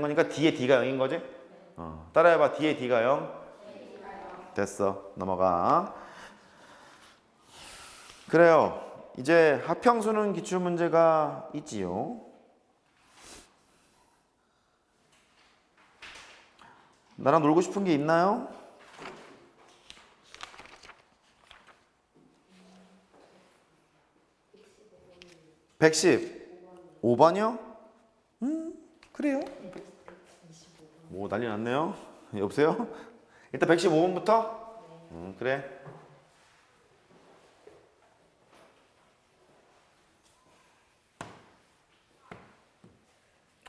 거니까 D의 D가 0인 거지? 따라해봐. D의 D가 0. 됐어. 넘어가. 그래요. 이제 합평수는 기출문제가 있지요. 나랑 놀고 싶은 게 있나요? 115번이요? 그래요. 뭐 난리 났네요. 여보세요? 일단 115번부터? 그래.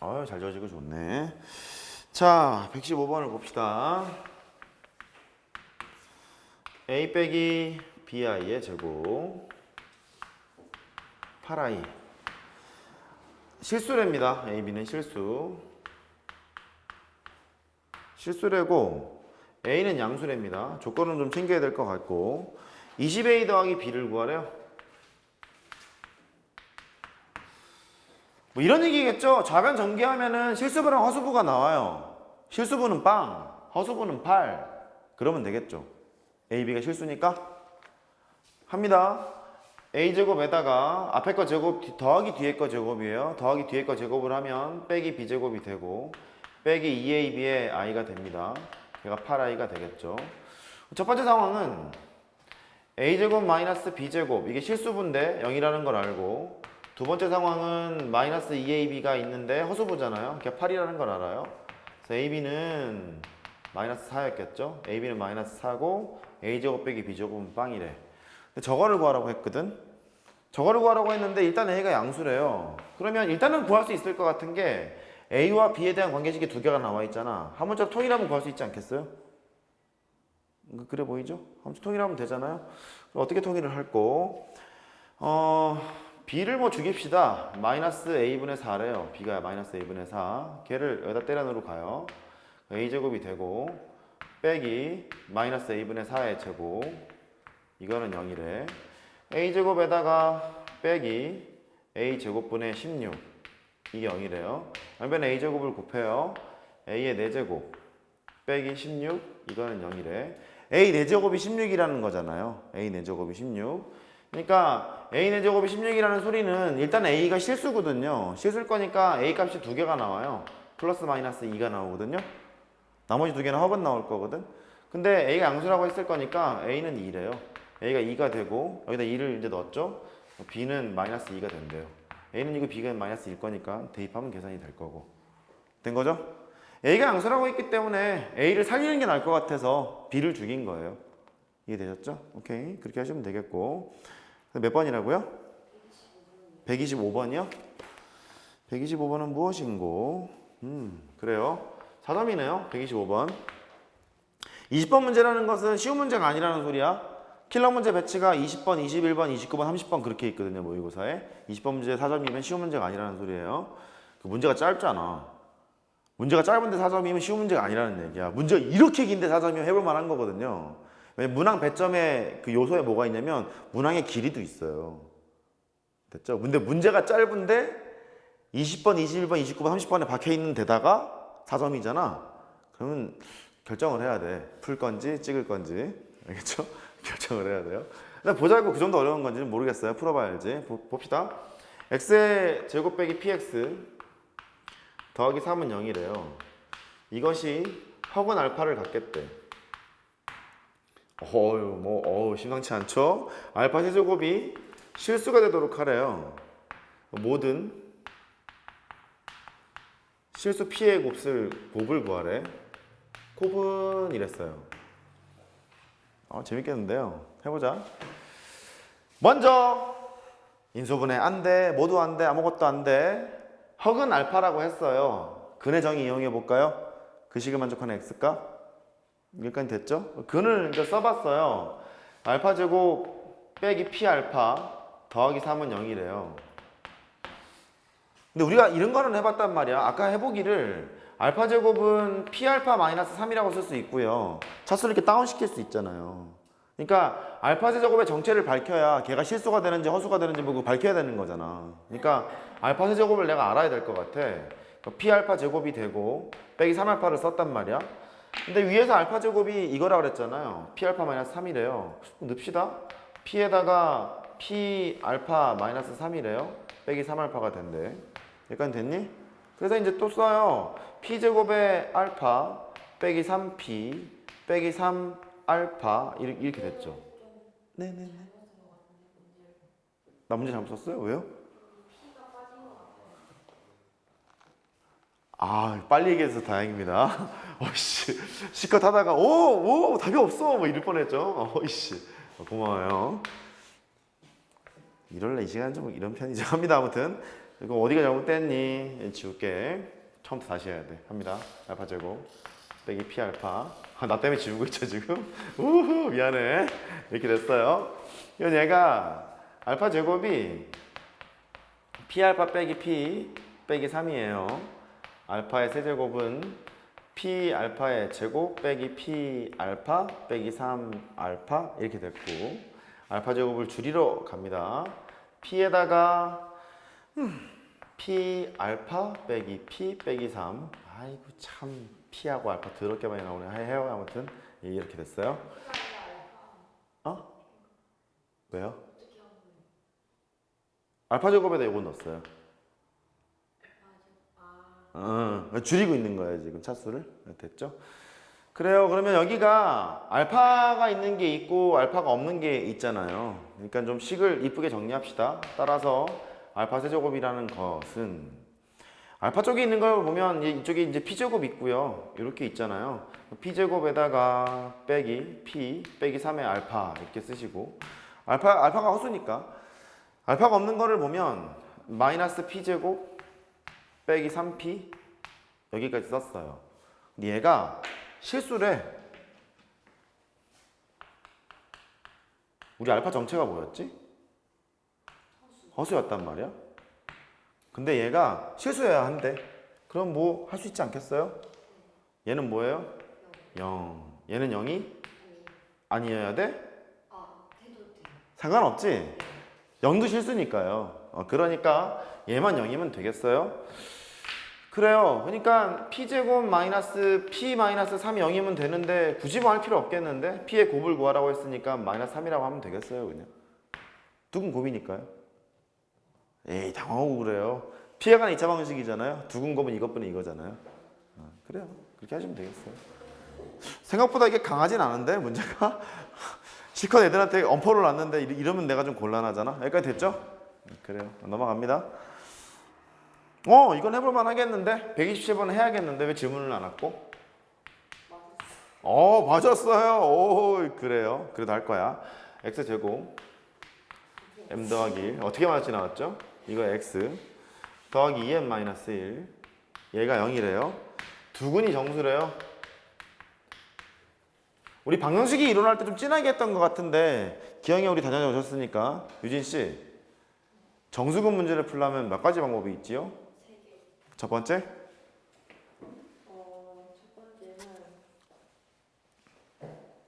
아유, 잘 지어지고 좋네. 자, 115번을 봅시다. a 빼기 bi의 제곱 8i 실수랍니다. a, b는 실수래고 a는 양수랍니다. 조건은 좀 챙겨야 될 것 같고 20a 더하기 b를 구하래요. 뭐 이런 얘기겠죠. 좌변 전개하면은 실수부랑 허수부가 나와요. 실수부는 빵, 허수부는 8. 그러면 되겠죠. a, b가 실수니까 합니다. a제곱에다가 앞에 거 제곱 더하기 뒤에 거 제곱이에요. 더하기 뒤에 거 제곱을 하면 빼기 b제곱이 되고 빼기 2ab의 i가 됩니다. 얘가 8i가 되겠죠. 첫 번째 상황은 a제곱 마이너스 b제곱 이게 실수분데 0이라는 걸 알고 두 번째 상황은 마이너스 2ab가 있는데 허수부잖아요. 그게 8이라는 걸 알아요. 그래서 ab는 마이너스 4였겠죠. ab는 마이너스 4고 a제곱 빼기 b제곱은 빵이래. 저거를 구하라고 했거든. 저거를 구하라고 했는데 일단 a가 양수래요. 그러면 일단은 구할 수 있을 것 같은 게 a와 b에 대한 관계식이 두 개가 나와 있잖아. 한 문자 통일하면 구할 수 있지 않겠어요? 그래 보이죠? 한 문자 통일하면 되잖아요. 어떻게 통일을 할고? b를 뭐 죽입시다. 마이너스 a분의 4래요. b가 마이너스 a분의 4. 걔를 여기다 때려 넣으러 가요. a제곱이 되고 빼기 마이너스 a분의 4의 제곱 이거는 0이래. a제곱에다가 빼기 a제곱분의 16 이게 0이래요. 양변에 a제곱을 곱해요. a의 4제곱 빼기 16 이거는 0이래. a 4제곱이 16이라는 거잖아요. a 4제곱이 16. 그러니까 a 4제곱이 16이라는 소리는 일단 a가 실수거든요. 실수일 거니까 a 값이 두 개가 나와요. 플러스 마이너스 2가 나오거든요. 나머지 두 개는 허근 나올 거거든. 근데 a가 양수라고 했을 거니까 a는 2래요. a가 2가 되고 여기다 2를 이제 넣었죠. b는 마이너스 2가 된대요. a는 2고 b가 마이너스 1 거니까 대입하면 계산이 될 거고. 된 거죠? a가 양수라고 했기 때문에 a를 살리는 게 나을 것 같아서 b를 죽인 거예요. 이해되셨죠? 오케이. 그렇게 하시면 되겠고. 몇 번이라고요? 125번이요? 125번은 무엇인고? 그래요. 4점이네요. 125번. 20번 문제라는 것은 쉬운 문제가 아니라는 소리야. 킬러 문제 배치가 20번, 21번, 29번, 30번 그렇게 있거든요. 모의고사에. 20번 문제 4점이면 쉬운 문제가 아니라는 소리예요. 그 문제가 짧잖아. 문제가 짧은데 4점이면 쉬운 문제가 아니라는 얘기야. 문제가 이렇게 긴데 4점이면 해볼 만한 거거든요. 왜냐면 문항 배점의 그 요소에 뭐가 있냐면 문항의 길이도 있어요. 됐죠? 근데 문제가 짧은데 20번, 21번, 29번, 30번에 박혀 있는 데다가 4점이잖아. 그러면 결정을 해야 돼. 풀 건지 찍을 건지. 알겠죠? 결정을 해야 돼요. 일단 보자고 그 정도 어려운 건지는 모르겠어요. 풀어봐야지. 봅시다. x의 제곱 빼기 px 더하기 3은 0이래요. 이것이 허근 알파를 갖겠대. 심상치 않죠? 알파 세제곱이 실수가 되도록 하래요. 모든 실수 p의 곱을 구하래. 곱은 이랬어요. 재밌겠는데요. 해보자. 먼저 인수분해 안 돼, 모두 안 돼, 아무것도 안 돼. 허근 알파라고 했어요. 근의 정의 이용해 볼까요? 그 식을 만족하는 x값 여기까지 됐죠? 근을 이제 써봤어요. 알파 제곱 빼기 p 알파 더하기 3은 0이래요. 근데 우리가 이런 거는 해봤단 말이야. 아까 해보기를 알파 제곱은 p 알파 마이너스 3이라고 쓸 수 있고요. 차수를 이렇게 다운시킬 수 있잖아요. 그러니까 알파 세제곱의 정체를 밝혀야 걔가 실수가 되는지 허수가 되는지 보고 밝혀야 되는 거잖아. 그러니까 알파 세제곱을 내가 알아야 될 것 같아. P알파 제곱이 되고 빼기 3알파를 썼단 말이야. 근데 위에서 알파 제곱이 이거라 그랬잖아요. P알파 마이너스 3이래요. 넣읍시다. P에다가 P알파 마이너스 3이래요. 빼기 3알파가 된대. 여기까지 됐니? 그래서 이제 또 써요. P제곱의 알파 빼기 3P 빼기 3알파 이렇게 됐죠. 네네네. 나 문제 잘못 썼어요? 왜요? 아, 빨리 얘기해서 다행입니다. 어이씨, 실컷 하다가 오 답이 없어 뭐 이럴 뻔했죠. 어이씨, 고마워요. 이럴래 이 시간 좀 이런 편이죠. 합니다. 아무튼 이거 어디가 잘못됐니? 지울게. 처음부터 다시 해야 돼. 합니다. 알파 제곱 빼기 P 알파. 나 때문에 지우고 있죠 지금. 우후 미안해. 이렇게 됐어요. 이건 얘가 알파 제곱이 P 알파 빼기 P 빼기 3이에요. 알파의 세제곱은 P 알파의 제곱 빼기 P 알파 빼기 3 알파 이렇게 됐고, 알파 제곱을 줄이러 갑니다. P에다가 P 알파 빼기 P 빼기 3. 아이고 참 P하고 알파 더럽게 많이 나오네. 해요. 아무튼 이렇게 됐어요. 어? 왜요? 알파 제곱에다 이거 넣었어요. 줄이고 있는 거예요 지금 차수를. 됐죠? 그래요. 그러면 여기가 알파가 있는 게 있고 알파가 없는 게 있잖아요. 그러니까 좀 식을 이쁘게 정리합시다. 따라서 알파 세제곱이라는 것은 알파 쪽에 있는 걸 보면 이쪽에 이제 P제곱 있고요. 이렇게 있잖아요. P제곱에다가 빼기 P 빼기 3의 알파 이렇게 쓰시고, 알파가 허수니까 알파가 없는 거를 보면 마이너스 P제곱 빼기 3P 여기까지 썼어요. 근데 얘가 실수래. 우리 알파 정체가 뭐였지? 허수였단 말이야. 근데 얘가 실수해야 한대. 그럼 뭐 할 수 있지 않겠어요? 얘는 뭐예요? 0. 얘는 0이 아니어야 돼? 상관없지? 0도 실수니까요. 그러니까 얘만 0이면 되겠어요? 그래요. 그러니까 P제곱 마이너스 P 마이너스 3이 0이면 되는데 굳이 뭐 할 필요 없겠는데? P의 곱을 구하라고 했으니까 마이너스 3이라고 하면 되겠어요 그냥. 두근 곱이니까요. 에이 당황하고 그래요. P에 관한 2차 방식이잖아요. 두근 곱은 이것뿐이 이거잖아요. 그래요. 그렇게 하시면 되겠어요. 생각보다 이게 강하진 않은데 문제가. 실컷 애들한테 엄포를 놨는데 이러면 내가 좀 곤란하잖아. 여기까지 됐죠? 그래요. 넘어갑니다. 이건 해볼만 하겠는데? 127번 해야겠는데 왜 질문을 안 왔고? 맞았어요. 오, 그래요. 그래도 할 거야. x제곱 m 더하기 1 어떻게 맞지 나왔죠? 이거 x 더하기 2m 마이너스 1 얘가 0이래요. 두근이 정수래요. 우리 방정식이 일어날 때 좀 진하게 했던 것 같은데 기영이 우리 다녀 오셨으니까 유진씨 정수근 문제를 풀려면 몇 가지 방법이 있지요? 첫 번째? 첫 번째는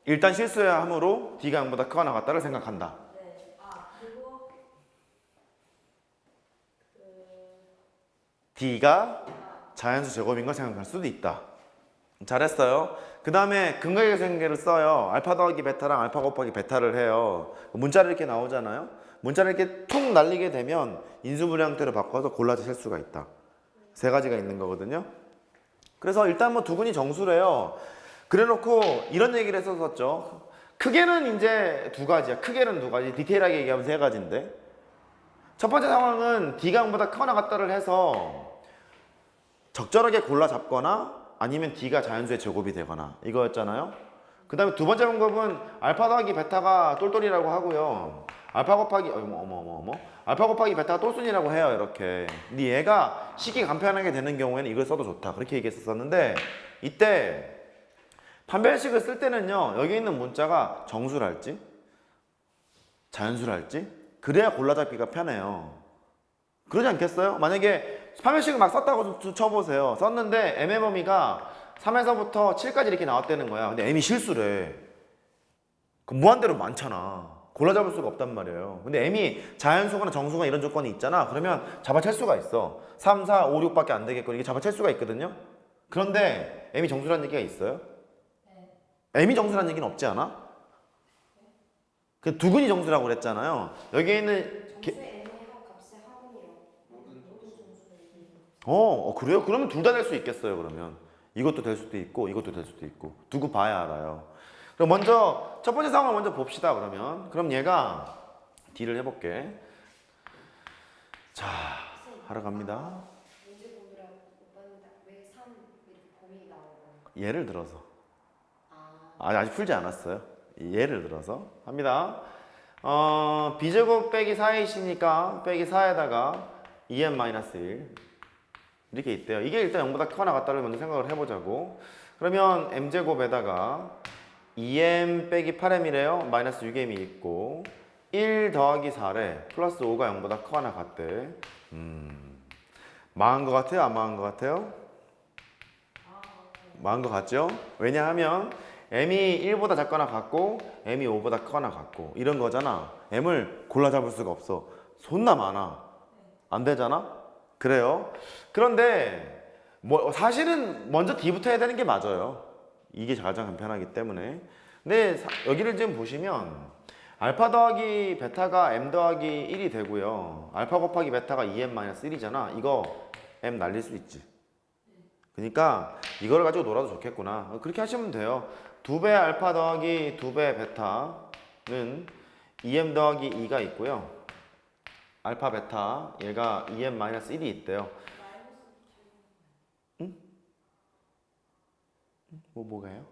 일단 실수해야 하므로 D가 0보다 크거나 같다를 생각한다. 네. 그리고 D가 자연수 제곱인 걸 생각할 수도 있다. 잘했어요. 그 다음에 근거계산계를 써요. 알파 더하기 베타랑 알파 곱하기 베타를 해요. 문자를 이렇게 나오잖아요. 문자를 이렇게 툭 날리게 되면 인수분해 형태로 바꿔서 골라서 셀 수가 있다. 세 가지가 있는 거거든요. 그래서 일단 뭐 두근이 정수래요. 그래놓고 이런 얘기를 했었죠. 크게는 이제 두 가지야. 크게는 두 가지. 디테일하게 얘기하면 세 가지인데. 첫 번째 상황은 D가 0보다 크거나 같다를 해서 적절하게 골라 잡거나 아니면 D가 자연수의 제곱이 되거나 이거였잖아요. 그 다음에 두 번째 방법은 알파 더하기 베타가 똘똘이라고 하고요. 알파 곱하기 알파 곱하기 베타가 똘순이라고 해요. 이렇게. 근데 얘가 식이 간편하게 되는 경우에는 이걸 써도 좋다. 그렇게 얘기했었는데 이때 판별식을 쓸 때는요. 여기 있는 문자가 정수랄지 자연수랄지 그래야 골라잡기가 편해요. 그러지 않겠어요? 만약에 판별식을 막 썼다고 좀 쳐보세요. 썼는데 M의 범위가 3에서부터 7까지 이렇게 나왔다는 거야. 근데 M이 실수래. 그럼 무한대로 많잖아. 골라 잡을 수가 없단 말이에요. 근데 m이 자연수거나 정수거나 이런 조건이 있잖아. 그러면 잡아챌 수가 있어. 3, 4, 5, 6밖에 안 되겠고 이게 잡아챌 수가 있거든요. 그런데 m이 정수라는 얘기가 있어요? m이 정수라는 얘기는 없지 않아? 그 두근이 정수라고 그랬잖아요. 여기에 있는 정수의 n의 값의 합은이요. 모든 정수의 그래요? 그러면 둘 다 될 수 있겠어요, 그러면. 이것도 될 수도 있고, 이것도 될 수도 있고. 두고 봐야 알아요. 그럼 먼저, 첫 번째 상황을 먼저 봅시다, 그러면. 그럼 얘가 D를 해볼게. 자, 하러 갑니다. 문제 보느라 못 봤는데 왜 3 이렇게 범위 나오고. 예를 들어서. 아, 아직 풀지 않았어요. 예를 들어서. 합니다. B제곱 빼기 4A시니까 빼기 4에다가 2M-1. 이렇게 있대요. 이게 일단 0보다 크거나 같다를 먼저 생각을 해보자고. 그러면 m제곱에다가 2m 빼기 8m이래요. 마이너스 6m이 있고 1 더하기 4래. 플러스 5가 0보다 크거나 같대. 망한 것 같아요? 안 망한 것 같아요? 망한 것 같죠? 왜냐하면 m이 1보다 작거나 같고 m이 5보다 크거나 같고 이런 거잖아. m을 골라 잡을 수가 없어. 존나 많아. 안 되잖아? 그래요. 그런데 뭐 사실은 먼저 D부터 해야 되는 게 맞아요. 이게 가장 간편하기 때문에. 근데 여기를 지금 보시면 알파 더하기 베타가 m 더하기 1이 되고요. 알파 곱하기 베타가 2m-1이잖아. 이거 m 날릴 수 있지. 그러니까 이거를 가지고 놀아도 좋겠구나. 그렇게 하시면 돼요. 2배 알파 더하기 2배 베타는 2m 더하기 2가 있고요. 알파 베타 얘가 2m-1이 있대요. 응? 뭐가요?